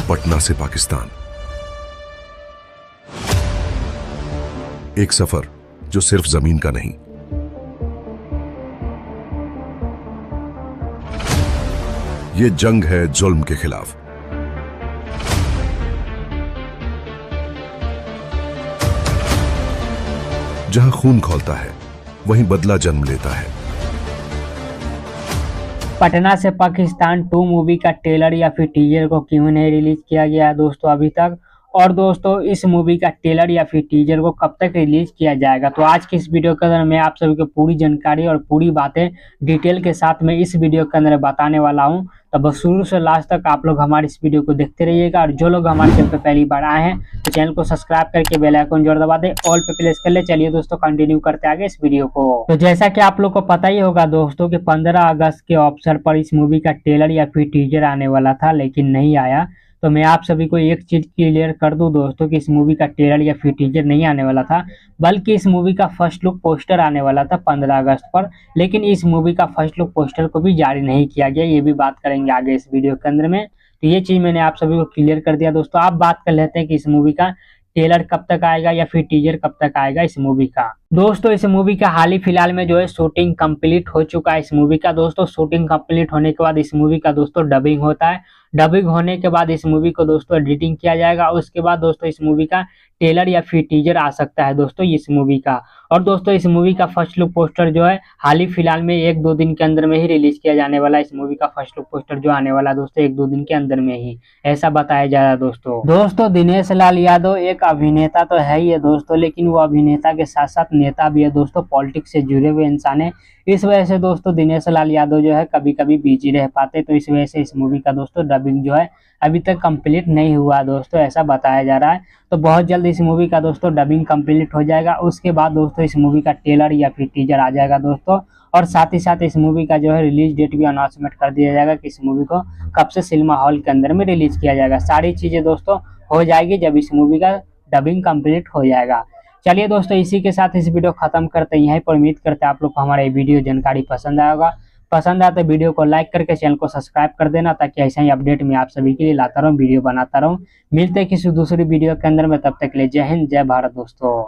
पटना से पाकिस्तान, एक सफर जो सिर्फ जमीन का नहीं, ये जंग है जुल्म के खिलाफ। जहां खून खौलता है वहीं बदला जन्म लेता है। पटना से पाकिस्तान 2 मूवी का ट्रेलर या फिर टीजर को क्यों नहीं रिलीज किया गया है दोस्तों अभी तक, और दोस्तों इस मूवी का ट्रेलर या फिर टीजर को कब तक रिलीज किया जाएगा। तो आज की इस वीडियो के अंदर मैं आप सभी को पूरी जानकारी और पूरी बातें डिटेल के साथ में इस वीडियो के अंदर बताने वाला हूं। तो बस शुरू से लास्ट तक आप लोग हमारी इस वीडियो को देखते रहिएगा, और जो लोग हमारे चैनल पर पहली बार आए हैं तो चैनल को सब्सक्राइब करके बेल आइकन जोर दबा दे, ऑल पे प्रेस कर ले। चलिए दोस्तों कंटिन्यू करते आगे इस वीडियो को। तो जैसा कि आप लोग को पता ही होगा दोस्तों कि 15 अगस्त के अवसर पर इस मूवी का ट्रेलर या फिर टीजर आने वाला था, लेकिन नहीं आया। तो मैं आप सभी को एक चीज क्लियर कर दूं दोस्तों कि इस मूवी का ट्रेलर या फिर टीजर नहीं आने वाला था, बल्कि इस मूवी का फर्स्ट लुक पोस्टर आने वाला था 15 अगस्त पर। लेकिन इस मूवी का फर्स्ट लुक पोस्टर को भी जारी नहीं किया गया, ये भी बात करेंगे आगे इस वीडियो के अंदर में। तो ये चीज मैंने आप सभी को क्लियर कर दिया दोस्तों। आप बात कर लेते हैं कि इस मूवी का ट्रेलर कब तक आएगा या फिर टीजर कब तक आएगा इस मूवी का। दोस्तों इस मूवी का हाल ही फिलहाल में जो है शूटिंग कंप्लीट हो चुका है इस मूवी का दोस्तों। शूटिंग कंप्लीट होने के बाद इस मूवी का दोस्तों डबिंग होता है। डबिंग होने के बाद इस मूवी को दोस्तों एडिटिंग किया जाएगा, उसके बाद दोस्तों इस मूवी का ट्रेलर या फिर टीजर आ सकता है दोस्तों इस मूवी का। और दोस्तों इस मूवी का फर्स्ट लुक पोस्टर जो है हाल ही फिलहाल में 1-2 दिन के अंदर में ही रिलीज किया जाने वाला है। इस मूवी का फर्स्ट लुक पोस्टर जो आने वाला है दोस्तों 1-2 दिन के अंदर में ही, ऐसा बताया जा रहा है दोस्तों दिनेश लाल यादव एक अभिनेता तो है ही है दोस्तों, लेकिन वो अभिनेता के साथ साथ नेता भी है दोस्तों, पॉलिटिक्स से जुड़े हुए इंसान है। इस वजह से दोस्तों दिनेश लाल यादव जो है कभी कभी बिजी रह पाते, तो इस वजह से इस मूवी का दोस्तों डबिंग जो है अभी तक कंप्लीट नहीं हुआ दोस्तों, ऐसा बताया जा रहा है। तो बहुत जल्द इस मूवी का दोस्तों डबिंग कंप्लीट हो जाएगा, उसके बाद दोस्तों इस मूवी का ट्रेलर या फिर टीजर आ जाएगा दोस्तों। और साथ ही साथ इस मूवी का जो है रिलीज डेट भी अनाउंसमेंट कर दिया जाएगा कि इस मूवी को कब से सिनेमा हॉल के अंदर में रिलीज किया जाएगा। सारी चीजें दोस्तों हो जाएगी जब इस मूवी का डबिंग कंप्लीट हो जाएगा। चलिए दोस्तों इसी के साथ इस वीडियो खत्म करते हैं यहीं पर। उम्मीद करते हैं आप लोग को हमारा ये वीडियो जानकारी पसंद आया होगा। पसंद आए तो वीडियो को लाइक करके चैनल को सब्सक्राइब कर देना, ताकि ऐसा ही अपडेट मैं आप सभी के लिए लाता रहूं, वीडियो बनाता रहूं। मिलते हैं किसी दूसरी वीडियो के अंदर में, तब तक के लिए जय हिंद जय भारत दोस्तों।